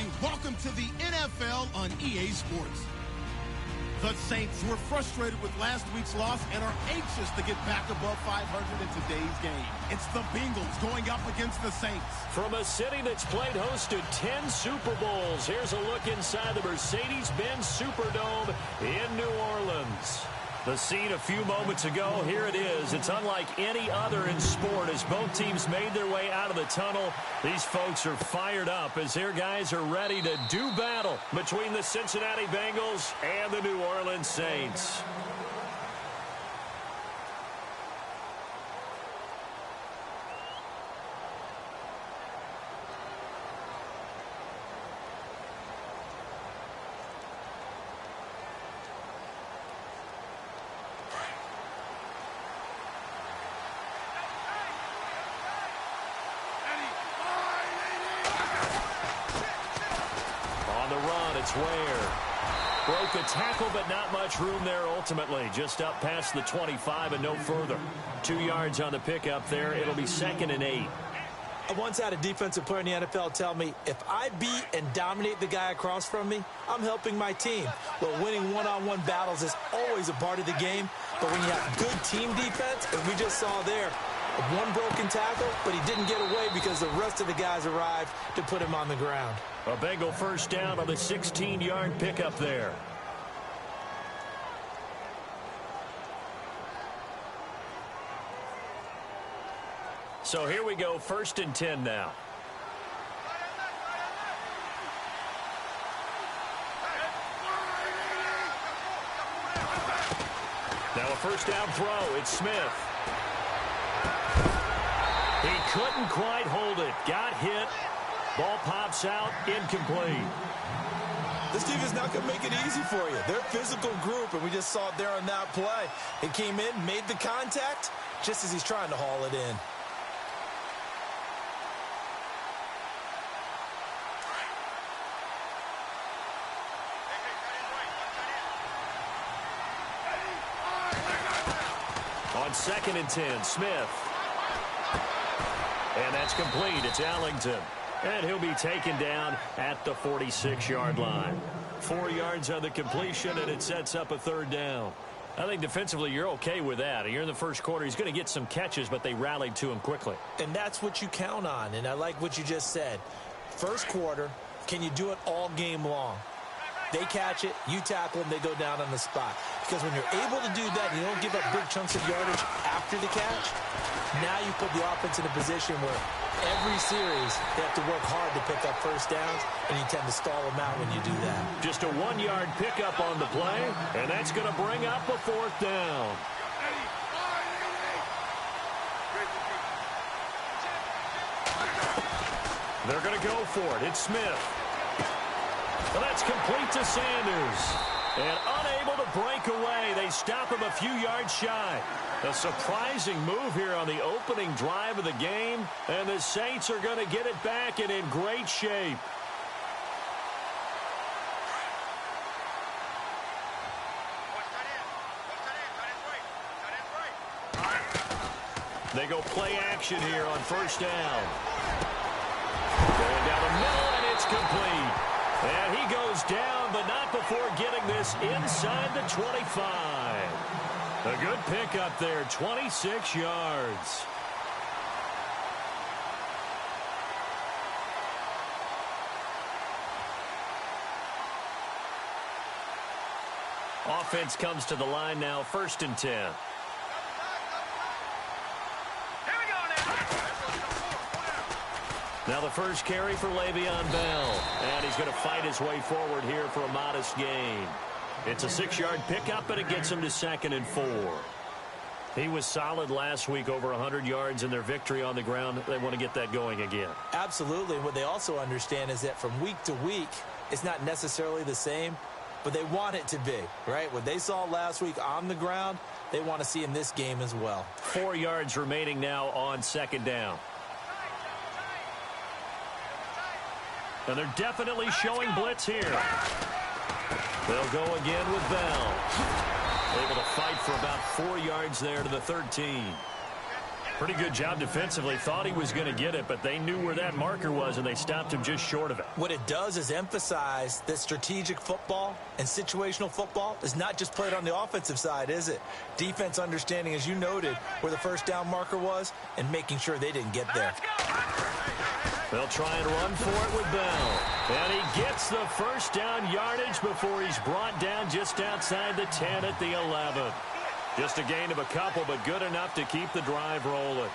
family. Welcome to the NFL on EA Sports. The Saints were frustrated with last week's loss and are anxious to get back above 500 in today's game. It's the Bengals going up against the Saints. From a city that's played host to 10 Super Bowls, here's a look inside the Mercedes-Benz Superdome in New Orleans. The scene a few moments ago, here it is. It's unlike any other in sport as both teams made their way out of the tunnel. These folks are fired up as their guys are ready to do battle between the Cincinnati Bengals and the New Orleans Saints. It's Ware. Broke a tackle, but not much room there ultimately. Just up past the 25 and no further. 2 yards on the pickup there. It'll be 2nd and 8. I once had a defensive player in the NFL tell me, if I beat and dominate the guy across from me, I'm helping my team. Well, winning one-on-one battles is always a part of the game. But when you have good team defense, as we just saw there, one broken tackle, but he didn't get away because the rest of the guys arrived to put him on the ground. A Bengal first down on the 16-yard pickup there. So here we go, 1st and 10 now. Now a first down throw. It's Smith. He couldn't quite hold it. Got hit. Ball pops out, incomplete. This team is not going to make it easy for you. They're a physical group, and we just saw it there on that play. He came in, made the contact, just as he's trying to haul it in. On 2nd and 10, Smith. And that's complete. It's Allington. And he'll be taken down at the 46-yard line. 4 yards on the completion, and it sets up a 3rd down. I think defensively you're okay with that. You're in the first quarter. He's going to get some catches, but they rallied to him quickly. And that's what you count on, and I like what you just said. First quarter, can you do it all game long? They catch it, you tackle them, they go down on the spot. Because when you're able to do that, you don't give up big chunks of yardage after the catch. Now you put the offense in a position where every series they have to work hard to pick up first downs, and you tend to stall them out when you do that. Just a 1-yard pickup on the play, and that's going to bring up a 4th down. They're going to go for it. It's Smith. Well, that's complete to Sanders. And unable to break away. They stop him a few yards shy. A surprising move here on the opening drive of the game. And the Saints are going to get it back and in great shape. They go play action here on 1st down. Going down the middle, and it's complete. And he goes down, but not before getting this inside the 25. A good pickup there, 26 yards. Offense comes to the line now, 1st and 10. Now the first carry for Le'Veon Bell. And he's going to fight his way forward here for a modest gain. It's a 6-yard pickup, and it gets him to 2nd and 4. He was solid last week, over 100 yards in their victory on the ground. They want to get that going again. Absolutely. What they also understand is that from week to week, it's not necessarily the same, but they want it to be, right? What they saw last week on the ground, they want to see in this game as well. 4 yards remaining now on 2nd down. And they're definitely showing blitz here. They'll go again with Bell. Able to fight for about 4 yards there to the 13. Pretty good job defensively. Thought he was going to get it, but they knew where that marker was, and they stopped him just short of it. What it does is emphasize that strategic football and situational football is not just played on the offensive side, is it? Defense understanding, as you noted, where the first down marker was and making sure they didn't get there. They'll try and run for it with Bell. And he gets the first down yardage before he's brought down just outside the 10 at the 11. Just a gain of a couple, but good enough to keep the drive rolling.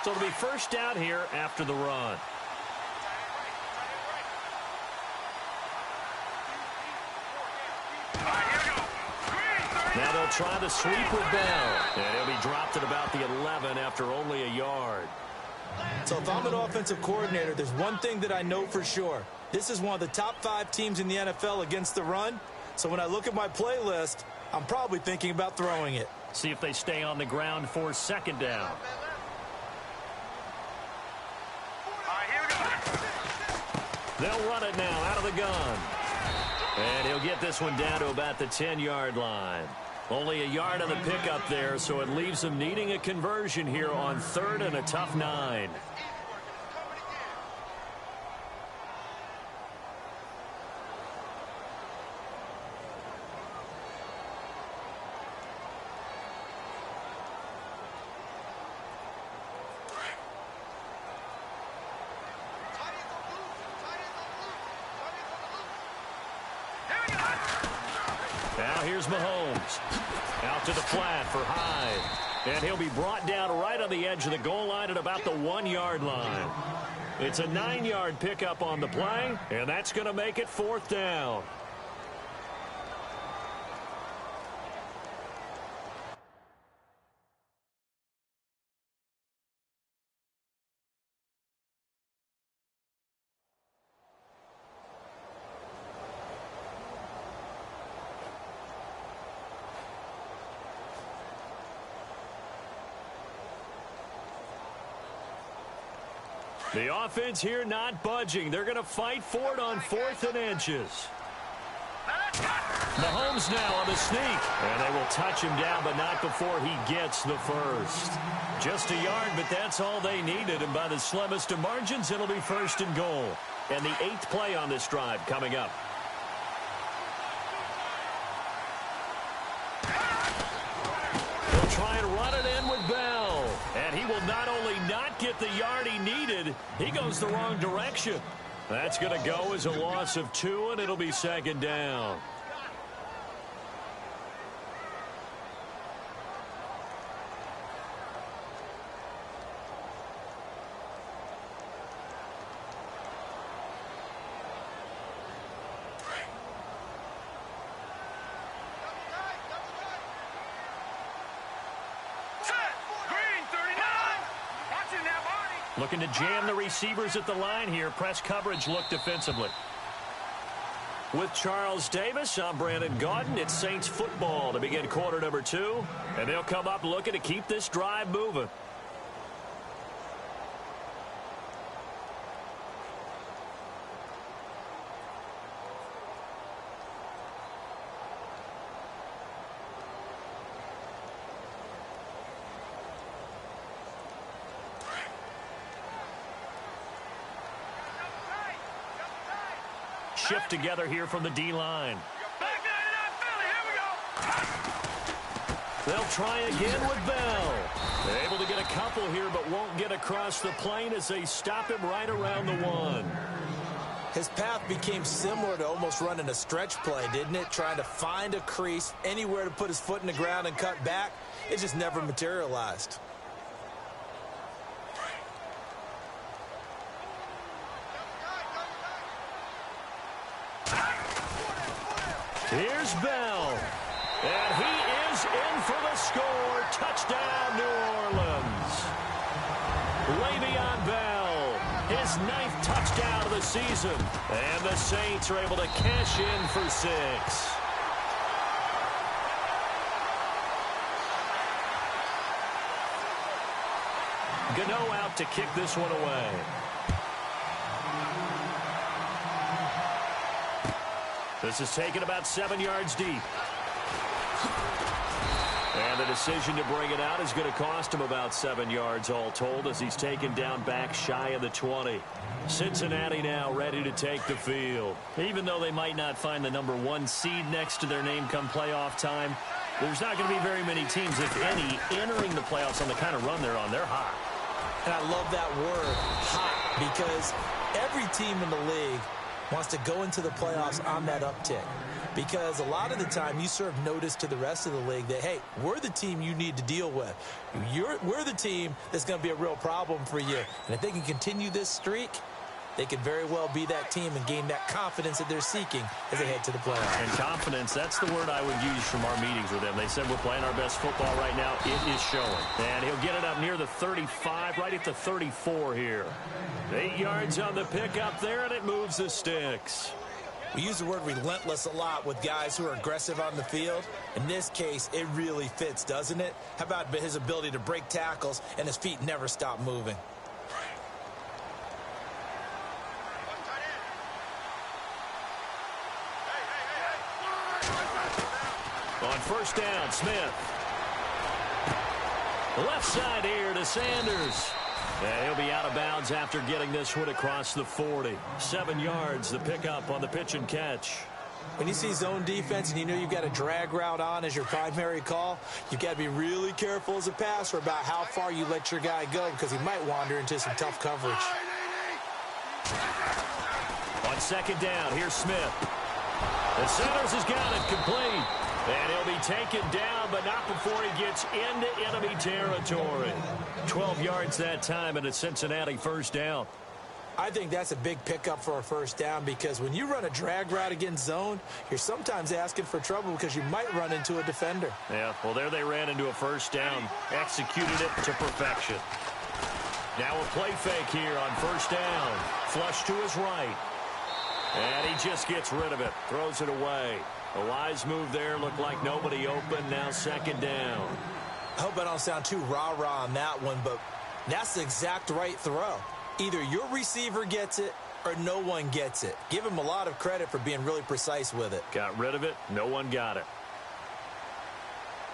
So it'll be first down here after the run. Now they'll try the sweep with Bell. And he'll be dropped at about the 11 after only a yard. So if I'm an offensive coordinator, there's one thing that I know for sure. This is one of the top 5 teams in the NFL against the run. So when I look at my playlist, I'm probably thinking about throwing it. See if they stay on the ground for second down. They'll run it now out of the gun. And he'll get this one down to about the 10-yard line. Only a yard on the pickup there, so it leaves them needing a conversion here on 3rd and a tough 9. Now here's Mahomes. Out to the flat for Hyde. And he'll be brought down right on the edge of the goal line at about the 1-yard line. It's a 9-yard pickup on the play, and that's going to make it 4th down. The offense here not budging. They're going to fight for it on 4th and inches. Mahomes now on the sneak. And they will touch him down, but not before he gets the first. Just a yard, but that's all they needed. And by the slimmest of margins, it'll be 1st and goal. And the 8th play on this drive coming up. They'll try and run it in with Bell. And he will not only not get the yard he needed, he goes the wrong direction. That's going to go as a loss of 2, and it'll be 2nd down. Looking to jam the receivers at the line here. Press coverage look defensively. With Charles Davis, I'm Brandon Gaudin. It's Saints football to begin quarter number 2. And they'll come up looking to keep this drive moving. Shift together here from the D-line. They'll try again with Bell. They're able to get a couple here, but won't get across the plane as they stop him right around the 1. His path became similar to almost running a stretch play, didn't it? Trying to find a crease, anywhere to put his foot in the ground and cut back. It just never materialized. Here's Bell. And he is in for the score. Touchdown, New Orleans. Le'Veon Bell, his 9th touchdown of the season. And the Saints are able to cash in for 6. Gano out to kick this one away. This is taken about 7 yards deep. And the decision to bring it out is going to cost him about 7 yards all told as he's taken down back shy of the 20. Cincinnati now ready to take the field. Even though they might not find the number 1 seed next to their name come playoff time, there's not going to be very many teams, if any, entering the playoffs on the kind of run they're on. They're hot. And I love that word, hot, because every team in the league wants to go into the playoffs on that uptick. Because a lot of the time you serve notice to the rest of the league that, hey, we're the team you need to deal with. We're the team that's going to be a real problem for you. And if they can continue this streak, they could very well be that team and gain that confidence that they're seeking as they head to the playoffs. And confidence, that's the word I would use from our meetings with them. They said we're playing our best football right now. It is showing. And he'll get it up near the 35, right at the 34 here. 8 yards on the pickup there, and it moves the sticks. We use the word relentless a lot with guys who are aggressive on the field. In this case, it really fits, doesn't it? How about his ability to break tackles and his feet never stop moving? On first down, Smith. Left side here to Sanders. And he'll be out of bounds after getting this one across the 40. 7 yards, the pickup on the pitch and catch. When you see zone defense and you know you've got a drag route on as your primary call, you've got to be really careful as a passer about how far you let your guy go because he might wander into some tough coverage. On second down, here's Smith. And Sanders has got it complete. And he'll be taken down, but not before he gets into enemy territory. 12 yards that time, and a Cincinnati first down. I think that's a big pickup for a first down because when you run a drag route against zone, you're sometimes asking for trouble because you might run into a defender. Yeah, well, there they ran into a first down. Executed it to perfection. Now a play fake here on first down. Flush to his right. And he just gets rid of it. Throws it away. A wise move there. Looked like nobody open. Now second down. I hope I don't sound too rah-rah on that one, but that's the exact right throw. Either your receiver gets it or no one gets it. Give him a lot of credit for being really precise with it. Got rid of it. No one got it.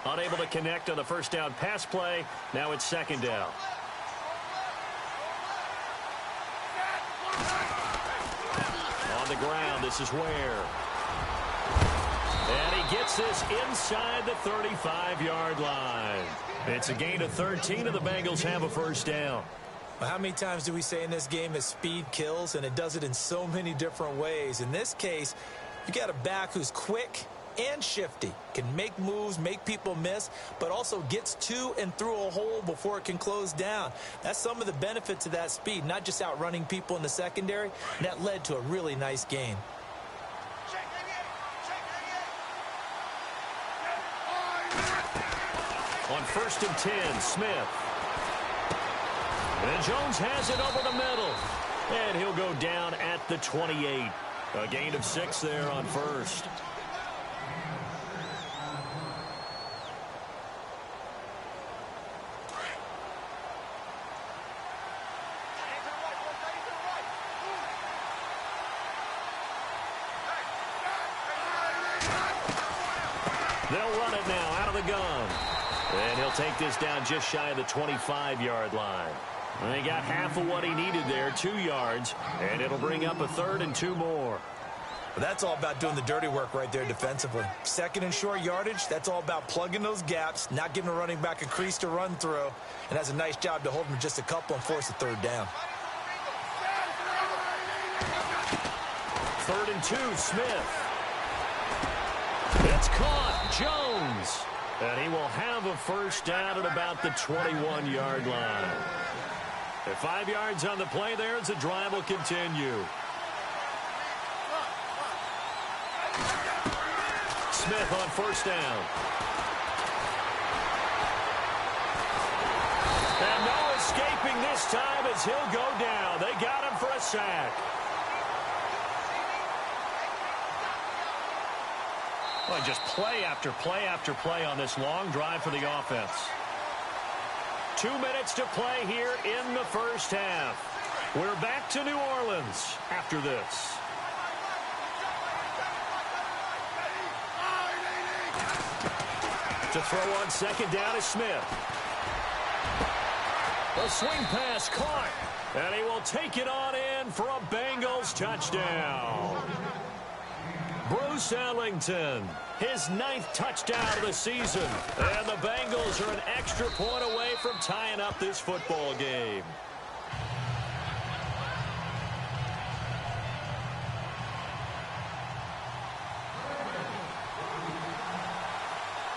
Unable to connect on the first down pass play. Now it's second down. On the ground, this is Ware. And he gets this inside the 35-yard line. It's a gain of 13, and the Bengals have a first down. Well, how many times do we say in this game that speed kills, and it does it in so many different ways? In this case, you got a back who's quick and shifty, can make moves, make people miss, but also gets to and through a hole before it can close down. That's some of the benefits of that speed, not just outrunning people in the secondary. And that led to a really nice gain. On first and 10, Smith. And Jones has it over the middle. And he'll go down at the 28. A gain of 6 there on first. They'll run it now out of the gun. And he'll take this down just shy of the 25-yard line. And he got half of what he needed there, 2 yards, and it'll bring up a 3rd and 2 more. Well, that's all about doing the dirty work right there defensively. Second and short yardage, that's all about plugging those gaps, not giving a running back a crease to run through, and that's a nice job to hold him just a couple and force a 3rd down. 3rd and 2, Smith. It's caught, Jones. And he will have a first down at about the 21-yard line. At 5 yards on the play there as the drive will continue. Smith on first down. And no escaping this time as he'll go down. They got him for a sack. Well, just play after play after play on this long drive for the offense. 2 minutes to play here in the first half. We're back to New Orleans after this. To throw on second down is Smith. A swing pass caught. And he will take it on in for a Bengals touchdown. Bruce Ellington, his 9th touchdown of the season. And the Bengals are an extra point away from tying up this football game.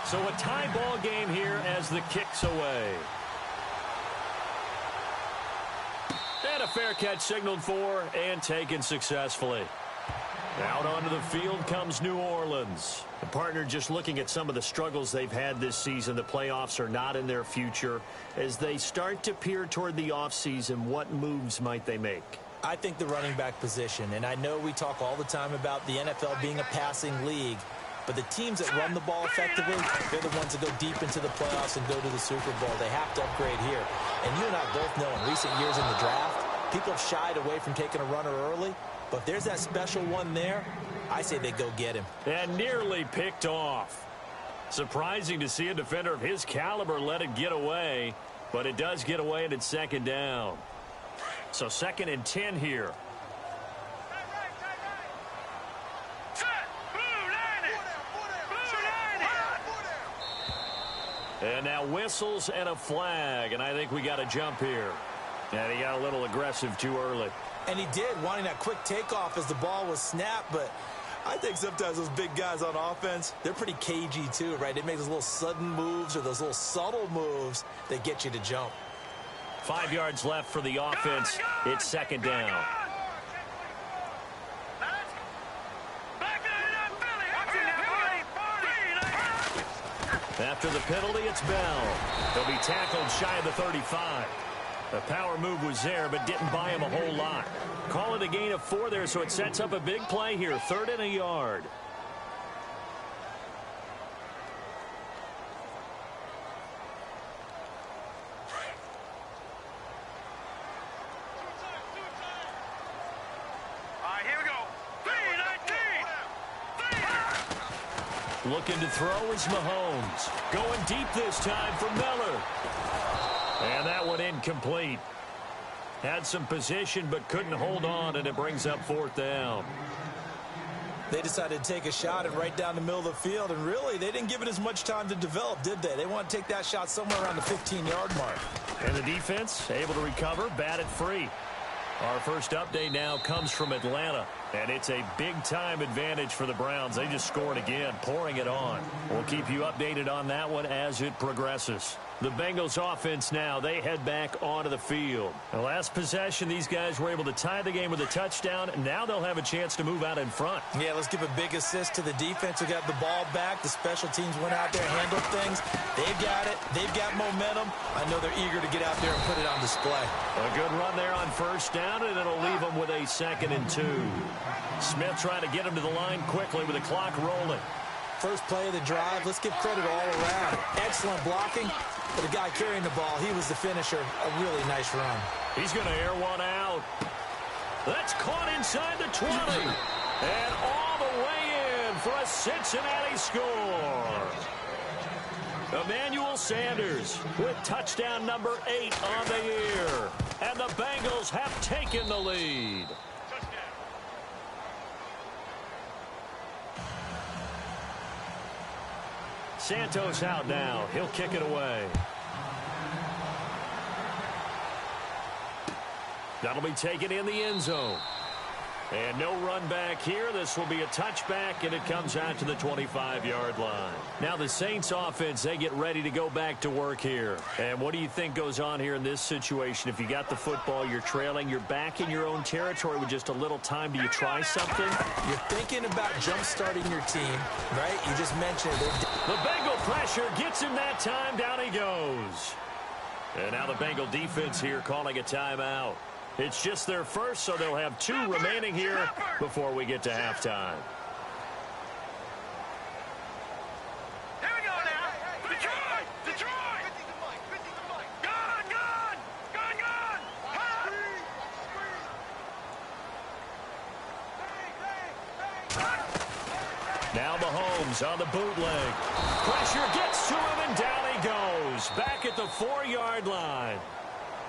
So a tie ball game here as the kick's away. And a fair catch signaled for and taken successfully. Out onto the field comes New Orleans. The partner just looking at some of the struggles they've had this season. The playoffs are not in their future. As they start to peer toward the offseason, what moves might they make? I think the running back position, and I know we talk all the time about the NFL being a passing league, but the teams that run the ball effectively, they're the ones that go deep into the playoffs and go to the Super Bowl. They have to upgrade here. And you and I both know in recent years in the draft, people have shied away from taking a runner early. But if there's that special one there, I say they go get him. And nearly picked off. Surprising to see a defender of his caliber let it get away. But it does get away and it's second down. So 2nd and 10 here. And now whistles and a flag, and I think we got a jump here. And he got a little aggressive too early. And he did, wanting that quick takeoff as the ball was snapped, but I think sometimes those big guys on offense, they're pretty cagey too, right? They make those little sudden moves or those little subtle moves that get you to jump. 5 yards left for the offense. It's second down. After the penalty, it's Bell. He'll be tackled shy of the 35. The power move was there, but didn't buy him a whole lot. Call it a gain of 4 there, so it sets up a big play here. 3rd and a yard. Looking to throw is Mahomes. Going deep this time for Miller. And that one incomplete. Had some position but couldn't hold on, and it brings up 4th down. They decided to take a shot and right down the middle of the field, and really they didn't give it as much time to develop, did they? They want to take that shot somewhere around the 15-yard mark. And the defense able to recover, bat it free. Our first update now comes from Atlanta, and it's a big-time advantage for the Browns. They just scored again, pouring it on. We'll keep you updated on that one as it progresses. The Bengals offense now, they head back onto the field. The last possession, these guys were able to tie the game with a touchdown. Now they'll have a chance to move out in front. Yeah, let's give a big assist to the defense who got the ball back. The special teams went out there, handled things. They've got it. They've got momentum. I know they're eager to get out there and put it on display. A good run there on 1st down, and it'll leave them with a 2nd and 2. Smith trying to get him to the line quickly with the clock rolling. First play of the drive, let's give credit all around. Excellent blocking. But the guy carrying the ball, he was the finisher. A really nice run. He's going to air one out. That's caught inside the 20. And all the way in for a Cincinnati score. Emmanuel Sanders with touchdown number 8 on the year. And the Bengals have taken the lead. Santos out now. He'll kick it away. That'll be taken in the end zone. And no run back here. This will be a touchback, and it comes out to the 25-yard line. Now the Saints offense, they get ready to go back to work here. And what do you think goes on here in this situation? If you got the football, you're trailing, you're back in your own territory with just a little time. Do you try something? You're thinking about jump-starting your team, right? You just mentioned it. The Bengal pressure gets him that time. Down he goes. And now the Bengal defense here calling a timeout. It's just their first, so they'll have 2 remaining here before we get to halftime. Here we go now. Detroit! Detroit! Gone! Gone! Gone! Gone! Now Mahomes on the bootleg. Pressure gets to him, and down he goes. Back at the 4-yard line.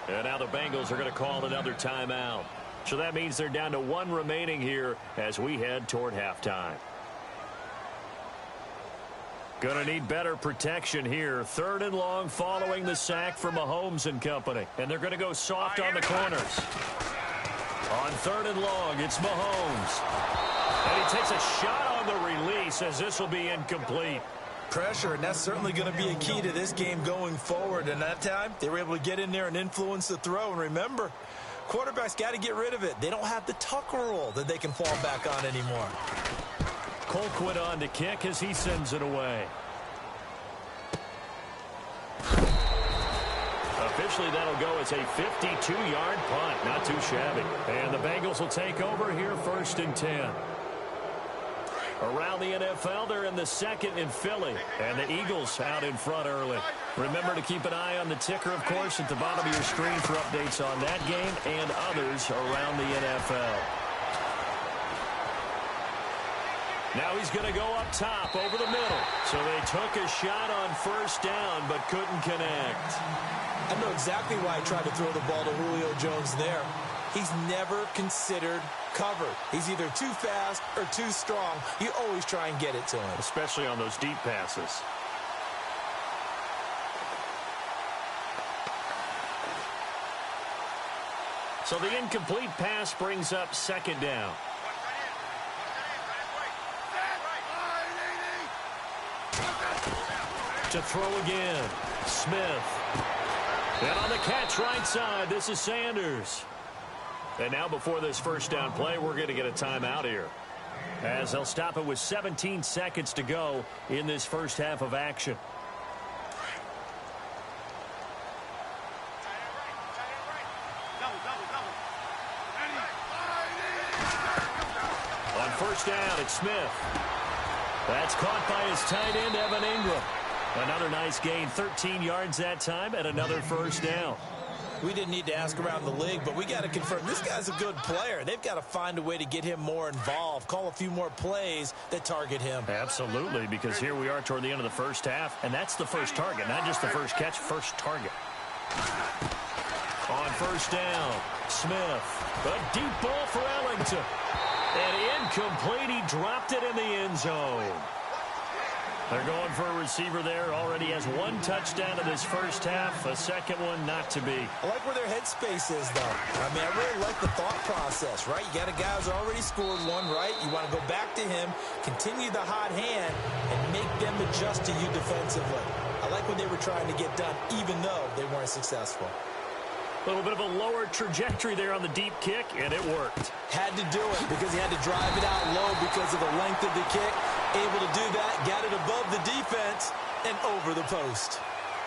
And now the Bengals are going to call another timeout. So that means they're down to 1 remaining here as we head toward halftime. Going to need better protection here. 3rd and long following the sack from Mahomes and company. And they're going to go soft on the corners. On 3rd and long, it's Mahomes. And he takes a shot on the release as this will be incomplete. Pressure, and that's certainly going to be a key to this game going forward. And that time, they were able to get in there and influence the throw. And remember, quarterbacks got to get rid of it. They don't have the Tucker rule that they can fall back on anymore. Colquitt on to kick as he sends it away. Officially, that'll go as a 52-yard punt. Not too shabby. And the Bengals will take over here 1st and 10. Around the NFL, they're in the 2nd in Philly. And the Eagles out in front early. Remember to keep an eye on the ticker, of course, at the bottom of your screen for updates on that game and others around the NFL. Now he's going to go up top over the middle. So they took a shot on 1st down but couldn't connect. I know exactly why he tried to throw the ball to Julio Jones there. He's never considered covered. He's either too fast or too strong. You always try and get it to him. Especially on those deep passes. So the incomplete pass brings up 2nd down. To throw again. Smith. And on the catch right side, this is Sanders. And now before this 1st down play, we're going to get a timeout here. As they'll stop it with 17 seconds to go in this 1st half of action. On 1st down, it's Smith. That's caught by his tight end, Evan Ingram. Another nice gain, 13 yards that time, and another 1st down. We didn't need to ask around the league, but we got to confirm this guy's a good player. They've got to find a way to get him more involved, call a few more plays that target him. Absolutely, because here we are toward the end of the 1st half, and that's the first target, not just the first catch, first target. On 1st down, Smith. A deep ball for Ellington. And incomplete, he dropped it in the end zone. They're going for a receiver there. Already has 1 touchdown in this 1st half. A 2nd one not to be. I like where their headspace is, though. I mean, I really like the thought process, right? You got a guy who's already scored 1, right? You want to go back to him, continue the hot hand, and make them adjust to you defensively. I like what they were trying to get done, even though they weren't successful. A little bit of a lower trajectory there on the deep kick, and it worked. Had to do it because he had to drive it out low because of the length of the kick. Able to do that, got it above the defense and over the post.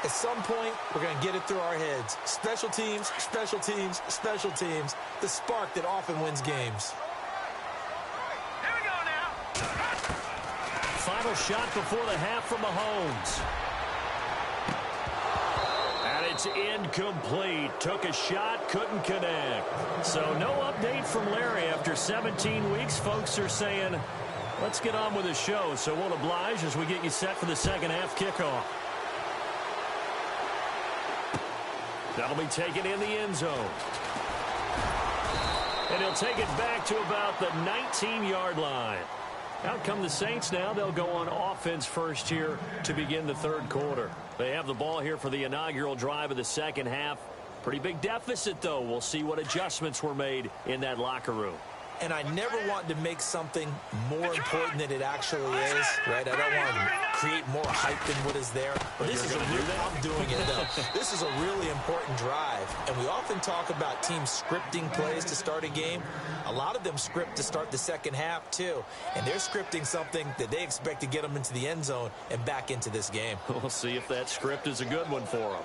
At some point, we're going to get it through our heads. Special teams, special teams, special teams. The spark that often wins games. Here we go now. Final shot before the half from Mahomes. And it's incomplete. Took a shot, couldn't connect. So no update from Larry after 17 weeks. Folks are saying, let's get on with the show. So we'll oblige as we get you set for the 2nd half kickoff. That'll be taken in the end zone. And he'll take it back to about the 19-yard line. Out come the Saints now. They'll go on offense first here to begin the 3rd quarter. They have the ball here for the inaugural drive of the 2nd half. Pretty big deficit, though. We'll see what adjustments were made in that locker room. And I never want to make something more important than it actually is, right? I don't want to create more hype than what is there. But this is I'm doing it, though. This is a really important drive. And we often talk about teams scripting plays to start a game. A lot of them script to start the 2nd half, too. And they're scripting something that they expect to get them into the end zone and back into this game. We'll see if that script is a good one for them.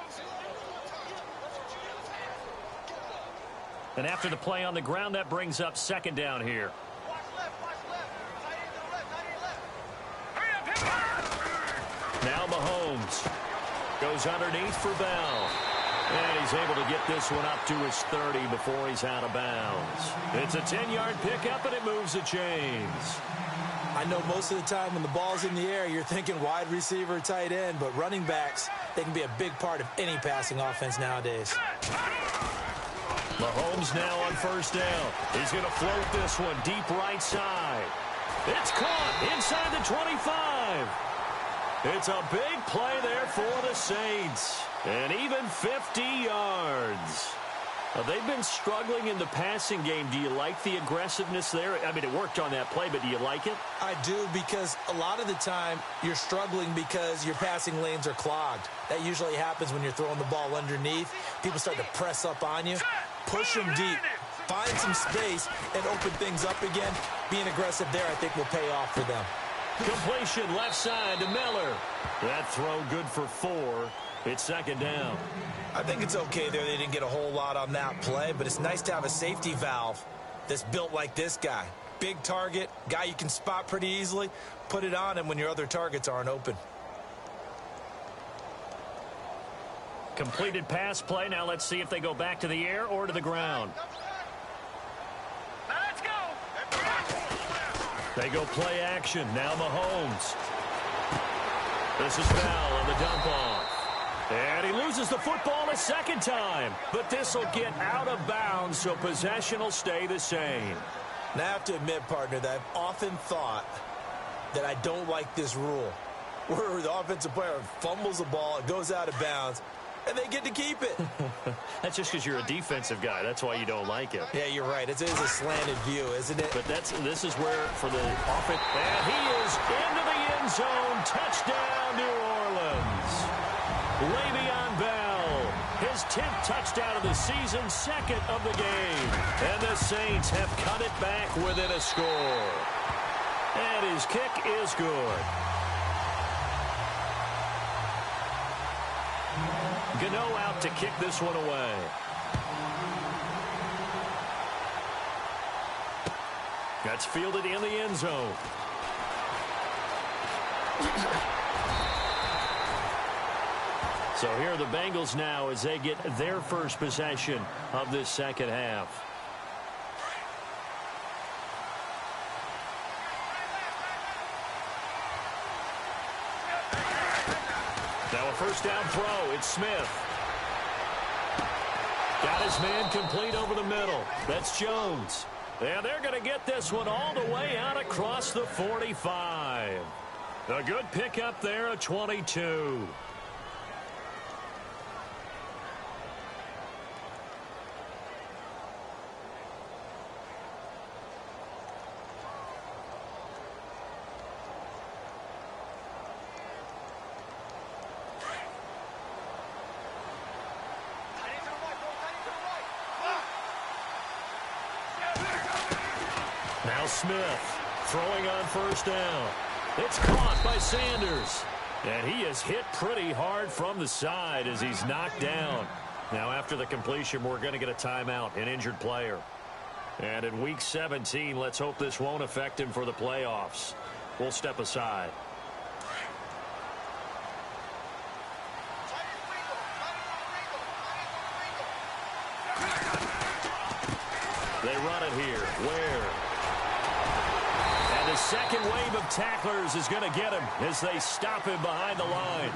And after the play on the ground, that brings up 2nd down here. Now Mahomes goes underneath for Bell. And he's able to get this one up to his 30 before he's out of bounds. It's a 10-yard pickup, and it moves the chains. I know most of the time when the ball's in the air, you're thinking wide receiver, tight end, but running backs, they can be a big part of any passing offense nowadays. Mahomes now on first down. He's going to float this one deep right side. It's caught inside the 25. It's a big play there for the Saints. And even 50 yards. They've been struggling in the passing game. Do you like the aggressiveness there? I mean, it worked on that play, but do you like it? I do, because a lot of the time you're struggling because your passing lanes are clogged. That usually happens when you're throwing the ball underneath. People start to press up on you. Push them deep. Find some space and open things up again. Being aggressive there, I think, will pay off for them. Completion left side to Miller. That throw good for 4. It's second down. I think it's okay there. They didn't get a whole lot on that play, but it's nice to have a safety valve that's built like this guy. Big target, guy you can spot pretty easily. Put it on him when your other targets aren't open. Completed pass play. Now let's see if they go back to the air or to the ground. Now let's go. They go play action. Now Mahomes. This is Bell on the dump off. And he loses the football a second time. But this will get out of bounds, so possession will stay the same. Now, I have to admit, partner, that I've often thought that I don't like this rule, where the offensive player fumbles the ball, it goes out of bounds, and they get to keep it. That's just because you're a defensive guy. That's why you don't like it. Yeah, you're right. It is a slanted view, isn't it? But this is where, for the offense, and he is into the end zone. Touchdown, New Orleans. Le'Veon Bell, his 10th touchdown of the season, 2nd of the game. And the Saints have cut it back within a score. And his kick is good. Gano out to kick this one away. That's fielded in the end zone. So here are the Bengals now as they get their first possession of this second half. Now a first down throw. It's Smith. Got his man complete over the middle. That's Jones. And they're going to get this one all the way out across the 45. A good pickup there at 22. Now Smith throwing on first down. It's caught by Sanders. And he is hit pretty hard from the side as he's knocked down. Now after the completion, we're going to get a timeout, an injured player. And in week 17, let's hope this won't affect him for the playoffs. We'll step aside. They run it here. Where? And the second wave of tacklers is going to get him as they stop him behind the line.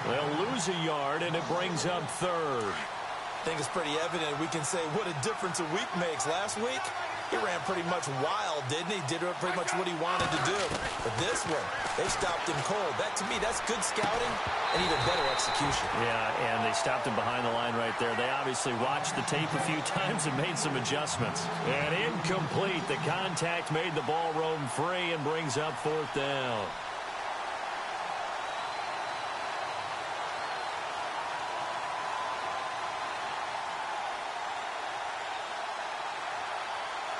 They'll lose a yard, and it brings up third. I think it's pretty evident. We can say what a difference a week makes. Last week, he ran pretty much wild, didn't he? Did pretty much what he wanted to do. But this one, they stopped him cold. That, to me, that's good scouting and even better execution. Yeah, and they stopped him behind the line right there. They obviously watched the tape a few times and made some adjustments. And incomplete. The contact made the ball roam free and brings up fourth down.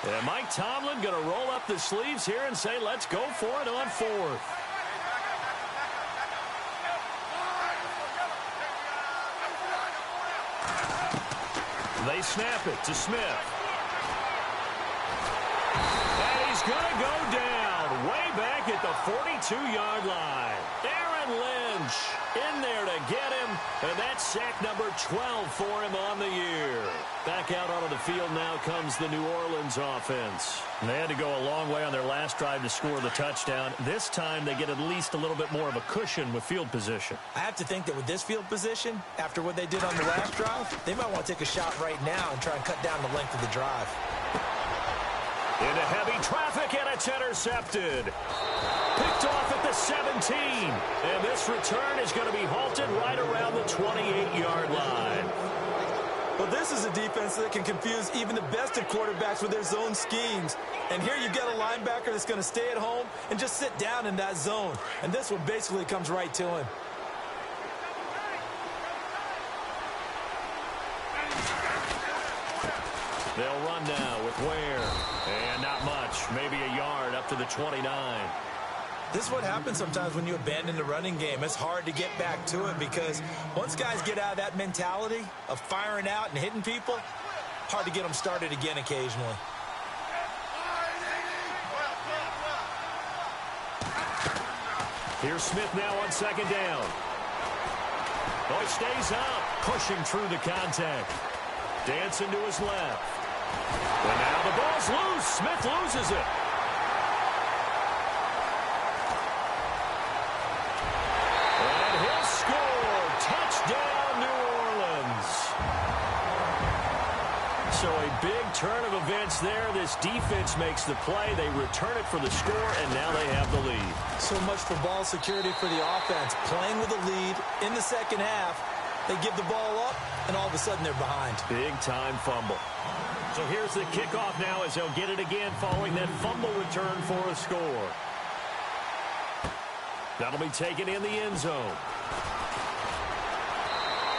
And Mike Tomlin going to roll up the sleeves here and say, let's go for it on fourth. They snap it to Smith. And he's going to go down way back at the 42-yard line. Aaron Lynch in there to get him, and that's sack number 12 for him on the year. Back out onto the field now comes the New Orleans offense. They had to go a long way on their last drive to score the touchdown. This time they get at least a little bit more of a cushion with field position. I have to think that with this field position, after what they did on the last drive, they might want to take a shot right now and try and cut down the length of the drive. Into heavy traffic, and it's intercepted. Picked off at the 17. And this return is going to be halted right around the 28-yard line. Well, this is a defense that can confuse even the best of quarterbacks with their zone schemes. And here you've got a linebacker that's going to stay at home and just sit down in that zone. And this one basically comes right to him. They'll run now with Ware. And not much, maybe a yard up to the 29. This is what happens sometimes when you abandon the running game. It's hard to get back to it because once guys get out of that mentality of firing out and hitting people, hard to get them started again occasionally. Here's Smith now on second down. Oh, he stays up, pushing through the contact. Dancing to his left. And now the ball's loose. Smith loses it. And he'll score. Touchdown, New Orleans. So a big turn of events there. This defense makes the play. They return it for the score, and now they have the lead. So much for ball security for the offense. Playing with a lead in the second half. They give the ball up, and all of a sudden they're behind. Big-time fumble. So here's the kickoff now as they'll get it again following that fumble return for a score. That'll be taken in the end zone.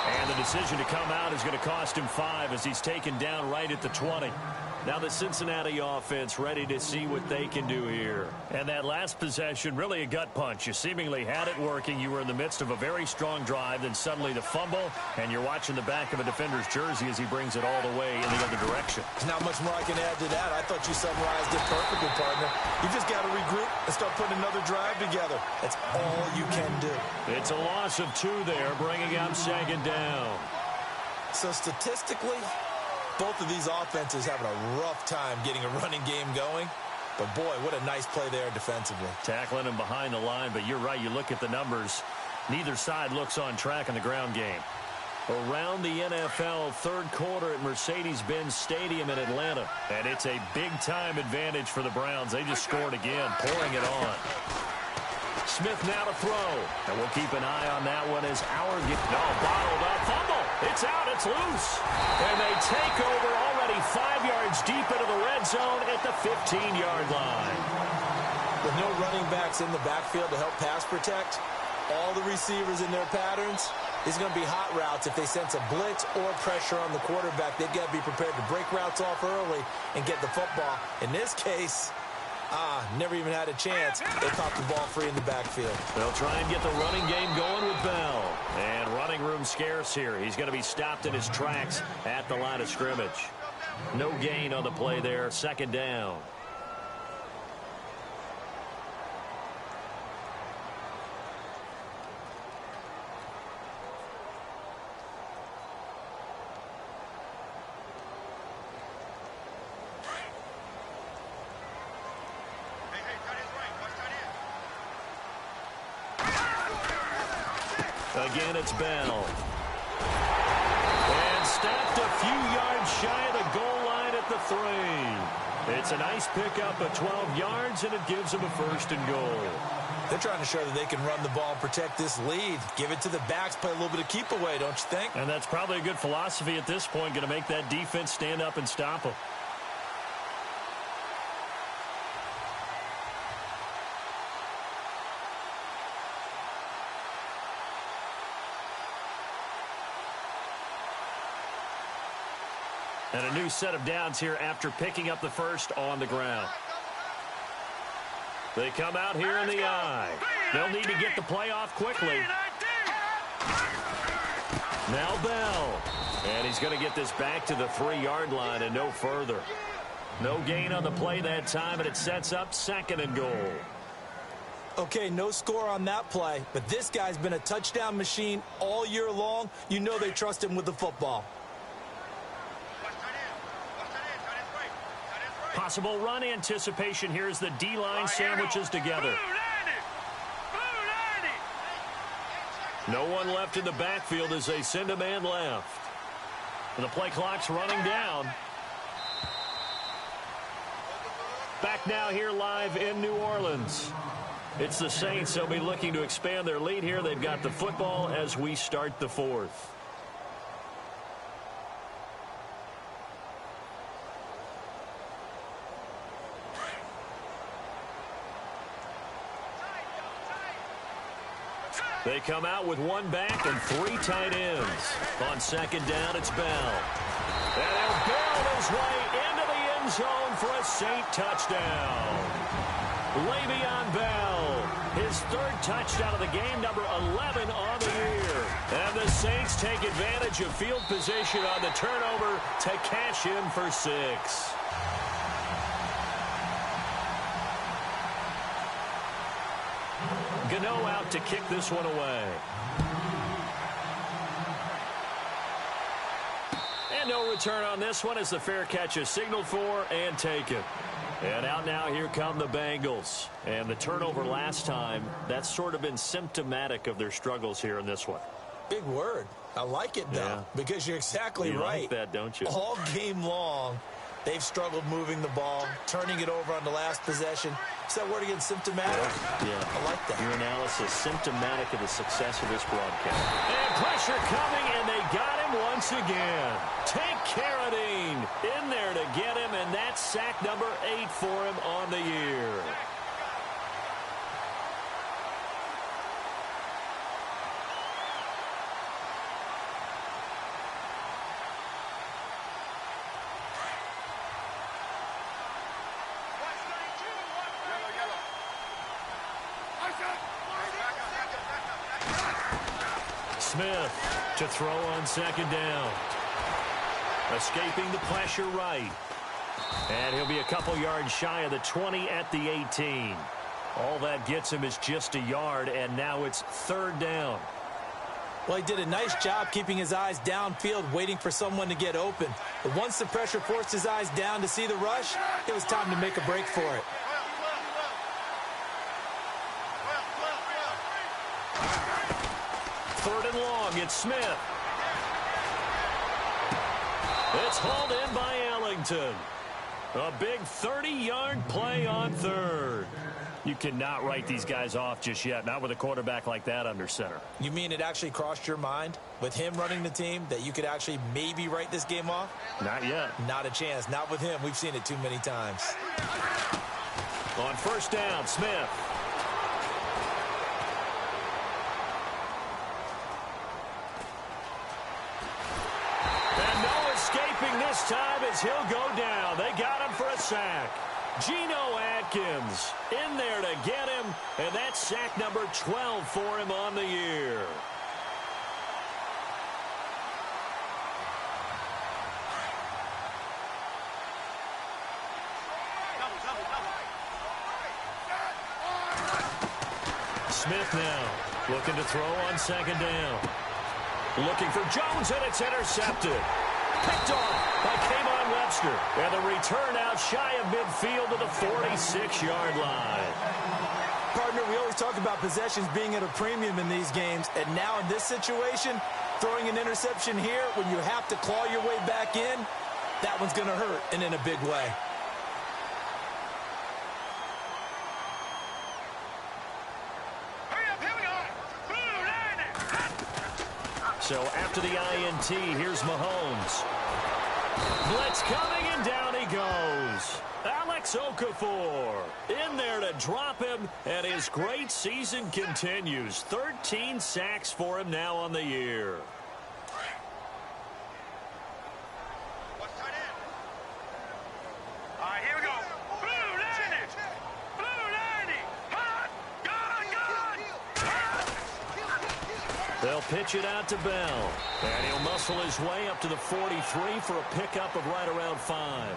And the decision to come out is going to cost him 5 as he's taken down right at the 20. Now the Cincinnati offense ready to see what they can do here. And that last possession, really a gut punch. You seemingly had it working. You were in the midst of a very strong drive, then suddenly the fumble, and you're watching the back of a defender's jersey as he brings it all the way in the other direction. There's not much more I can add to that. I thought you summarized it perfectly, partner. You just got to regroup and start putting another drive together. That's all you can do. It's a loss of 2 there, bringing up second down. So statistically, both of these offenses having a rough time getting a running game going. But, boy, what a nice play there defensively. Tackling him behind the line, but you're right. You look at the numbers. Neither side looks on track in the ground game. Around the NFL, third quarter at Mercedes-Benz Stadium in Atlanta. And it's a big-time advantage for the Browns. They just scored again, pouring it on. Smith now to throw. And we'll keep an eye on that one as our bottled up fumble. It's out. It's loose. And they take over already 5 yards deep into the red zone at the 15-yard line. With no running backs in the backfield to help pass protect, all the receivers in their patterns is going to be hot routes. If they sense a blitz or pressure on the quarterback, they've got to be prepared to break routes off early and get the football. In this case, never even had a chance. They caught the ball free in the backfield. They'll try and get the running game going with Bell. And running room scarce here. He's going to be stopped in his tracks at the line of scrimmage. No gain on the play there. Second down. Again, it's Bell. And stopped a few yards shy of the goal line at the 3. It's a nice pickup of 12 yards, and it gives them a 1st and goal. They're trying to show that they can run the ball and protect this lead. Give it to the backs, play a little bit of keep away, don't you think? And that's probably a good philosophy at this point, going to make that defense stand up and stop them. And a new set of downs here after picking up the first on the ground. They come out here in the eye. They'll need to get the play off quickly. Now Bell. And he's going to get this back to the 3-yard line and no further. No gain on the play that time, and it sets up 2nd and goal. Okay, no score on that play, but this guy's been a touchdown machine all year long. You know they trust him with the football. Possible run anticipation here as the D-line sandwiches together. No one left in the backfield as they send a man left. And the play clock's running down. Back now here live in New Orleans. It's the Saints. They'll be looking to expand their lead here. They've got the football as we start the fourth. They come out with one back and three tight ends. On second down, it's Bell. And he'll barrel his way into the end zone for a Saint touchdown. Le'Veon Bell, his third touchdown of the game, number 11 on the year. And the Saints take advantage of field position on the turnover to cash in for 6. Gano out to kick this one away. And no return on this one as the fair catch is signaled for and taken. And out now, here come the Bengals. And the turnover last time, that's sort of been symptomatic of their struggles here in this one. Big word. I like it, though, because you're exactly you right. Like that, don't you? All game long, they've struggled moving the ball, turning it over on the last possession. Is that word again, symptomatic? Yeah. I like that. Your analysis, symptomatic of the success of this broadcast. And pressure coming, and they got him once again. Tank Carradine in there to get him, and that's sack number 8 for him on the year. Smith to throw on second down. Escaping the pressure right. And he'll be a couple yards shy of the 20 at the 18. All that gets him is just a yard, and now it's third down. Well, he did a nice job keeping his eyes downfield, waiting for someone to get open. But once the pressure forced his eyes down to see the rush, it was time to make a break for it. Third and long, it's Smith. It's hauled in by Ellington. A big 30-yard play on third. You cannot write these guys off just yet, not with a quarterback like that under center. You mean it actually crossed your mind with him running the team that you could actually maybe write this game off? Not yet. Not a chance. Not with him. We've seen it too many times. On first down, Smith. This time as he'll go down. They got him for a sack. Geno Atkins in there to get him, and that's sack number 12 for him on the year. Smith now looking to throw on second down. Looking for Jones, and it's intercepted. Picked off by K'Von Webster. And the return out shy of midfield to the 46-yard line. Partner, we always talk about possessions being at a premium in these games. And now in this situation, throwing an interception here when you have to claw your way back in, that one's going to hurt, and in a big way. So after the INT, here's Mahomes. Blitz coming, and down he goes. Alex Okafor in there to drop him, and his great season continues. 13 sacks for him now on the year. All right, here we go. Blue 90. Blue 90. Hot. Gone. They'll pitch it out to Bell. And he'll muscle his way up to the 43 for a pickup of right around 5.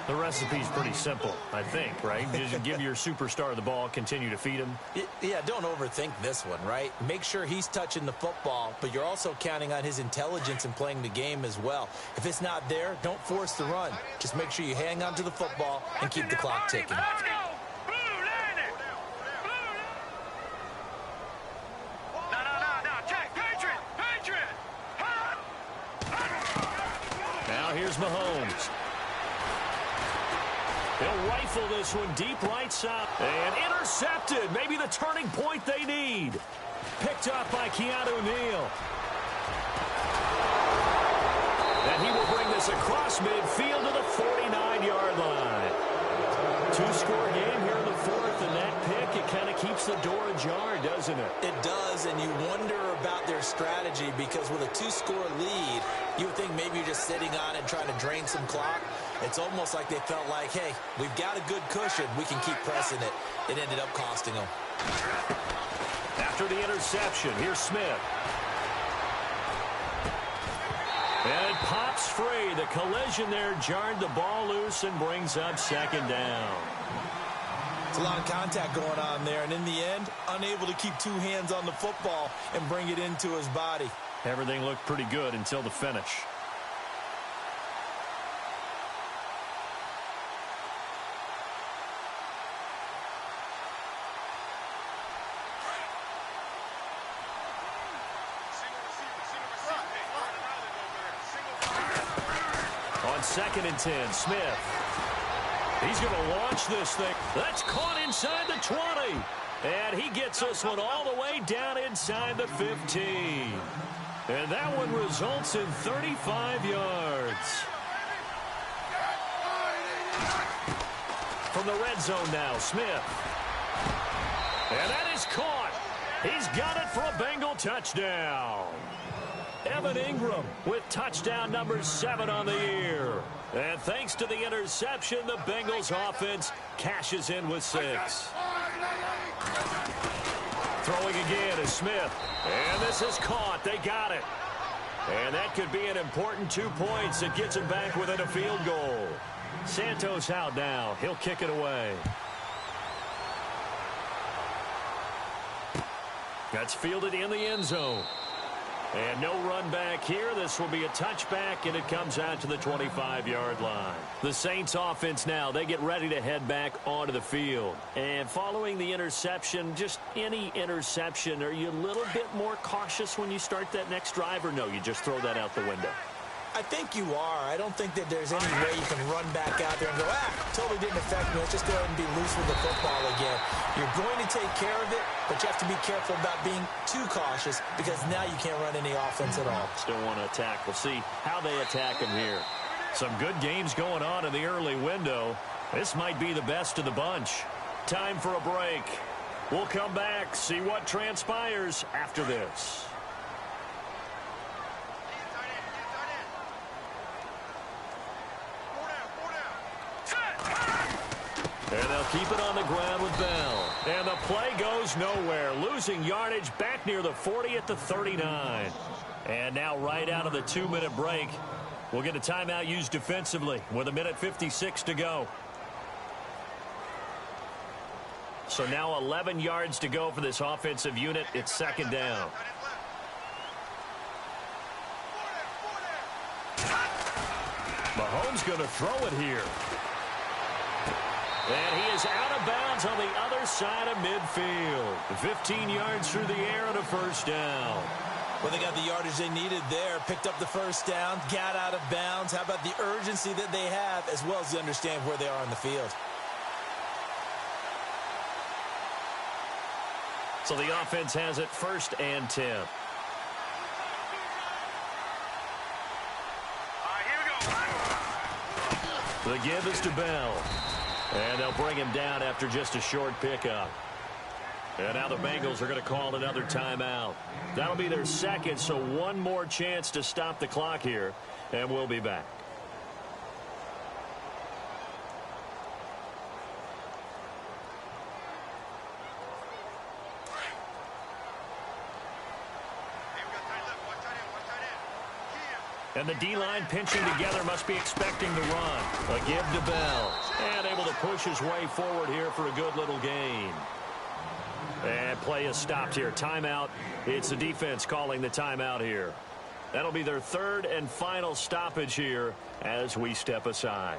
The recipe's pretty simple, I think, right? Just give your superstar the ball, continue to feed him. Yeah, don't overthink this one, right? Make sure he's touching the football, but you're also counting on his intelligence in playing the game as well. If it's not there, don't force the run. Just make sure you hang on to the football and keep the clock ticking. Let's go! Blue, line it! No, check! Patriot! Now here's Mahomes. He'll rifle this one deep right side. And intercepted. Maybe the turning point they need. Picked up by Keanu Neal. And he will bring this across midfield to the 49-yard line. Two-score game here in the fourth, and that pick, it kind of keeps the door ajar, doesn't it? It does, and you wonder about their strategy because with a two-score lead, you would think maybe you're just sitting on it trying to drain some clock. It's almost like they felt like, hey, we've got a good cushion. We can keep pressing it. It ended up costing them. After the interception, here's Smith. And it pops free. The collision there jarred the ball loose and brings up second down. It's a lot of contact going on there, and in the end, unable to keep two hands on the football and bring it into his body. Everything looked pretty good until the finish. On 2nd and 10, Smith. He's going to launch this thing. That's caught inside the 20. And he gets this one all the way down inside the 15. And that one results in 35 yards. From the red zone now, Smith. And that is caught. He's got it for a Bengal touchdown. Evan Ingram with touchdown number 7 on the year. And thanks to the interception, the Bengals offense cashes in with 6. Throwing again is Smith. And this is caught. They got it. And that could be an important 2 points that gets it back within a field goal. Santos out now. He'll kick it away. That's fielded in the end zone. And no run back here. This will be a touchback, and it comes out to the 25-yard line. The Saints offense now, they get ready to head back onto the field. And following the interception, just any interception, are you a little bit more cautious when you start that next drive, or no, you just throw that out the window? I think you are. I don't think that there's any way you can run back out there and go, totally didn't affect me. Let's just go ahead and be loose with the football again. You're going to take care of it, but you have to be careful about being too cautious because now you can't run any offense at all. Still want to attack. We'll see how they attack him here. Some good games going on in the early window. This might be the best of the bunch. Time for a break. We'll come back, see what transpires after this. And they'll keep it on the ground with Bell. And the play goes nowhere. Losing yardage back near the 40 at the 39. And now right out of the 2-minute break, we'll get a timeout used defensively with 1:56 to go. So now 11 yards to go for this offensive unit. It's second down. Mahomes going to throw it here. And he is out of bounds on the other side of midfield. 15 yards through the air and a first down. Well, they got the yardage they needed there. Picked up the first down, got out of bounds. How about the urgency that they have as well as the understand where they are on the field? So the offense has it 1st and 10. The give is to Bell. And they'll bring him down after just a short pickup. And now the Bengals are going to call another timeout. That'll be their second, so one more chance to stop the clock here. And we'll be back. And the D-line pinching together must be expecting the run. A give to Bell. And able to push his way forward here for a good little gain. And play is stopped here. Timeout. It's the defense calling the timeout here. That'll be their third and final stoppage here as we step aside.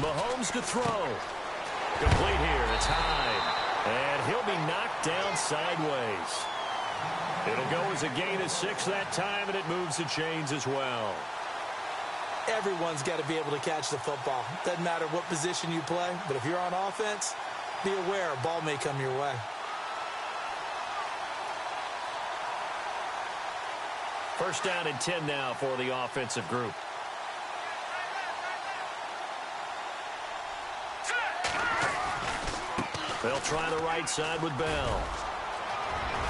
Mahomes to throw. Complete here. It's high. And he'll be knocked down sideways. It'll go as a gain of 6 that time, and it moves the chains as well. Everyone's got to be able to catch the football. Doesn't matter what position you play, but if you're on offense, be aware a ball may come your way. First down and 10 now for the offensive group. They'll try the right side with Bell.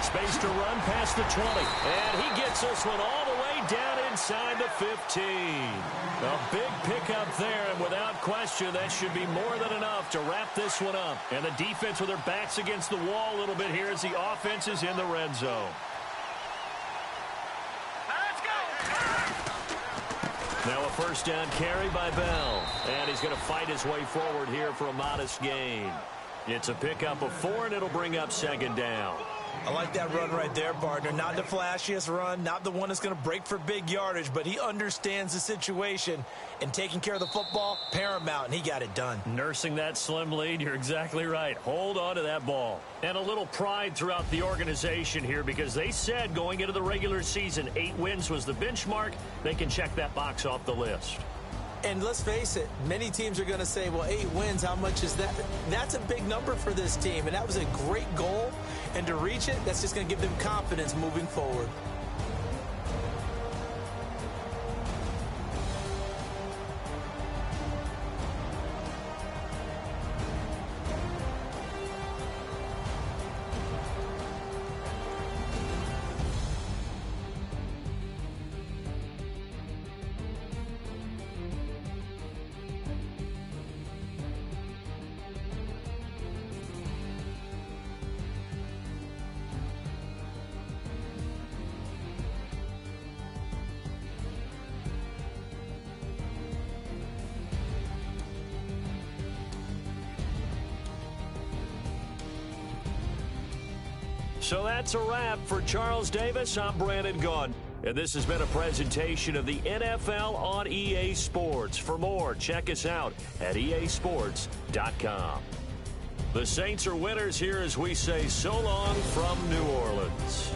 Space to run past the 20. And he gets this one all the way down inside the 15. A big pickup there, and without question, that should be more than enough to wrap this one up. And the defense with their backs against the wall a little bit here as the offense is in the red zone. Now a first down carry by Bell. And he's going to fight his way forward here for a modest gain. It's a pickup of 4, and it'll bring up second down. I like that run right there, partner. Not the flashiest run, not the one that's going to break for big yardage, but he understands the situation, and taking care of the football, paramount, and he got it done. Nursing that slim lead, you're exactly right. Hold on to that ball. And a little pride throughout the organization here because they said going into the regular season, 8 wins was the benchmark. They can check that box off the list. And let's face it, many teams are going to say, well, 8 wins, how much is that? That's a big number for this team, and that was a great goal. And to reach it, that's just going to give them confidence moving forward. So that's a wrap for Charles Davis. I'm Brandon Gaudin. And this has been a presentation of the NFL on EA Sports. For more, check us out at easports.com. The Saints are winners here as we say so long from New Orleans.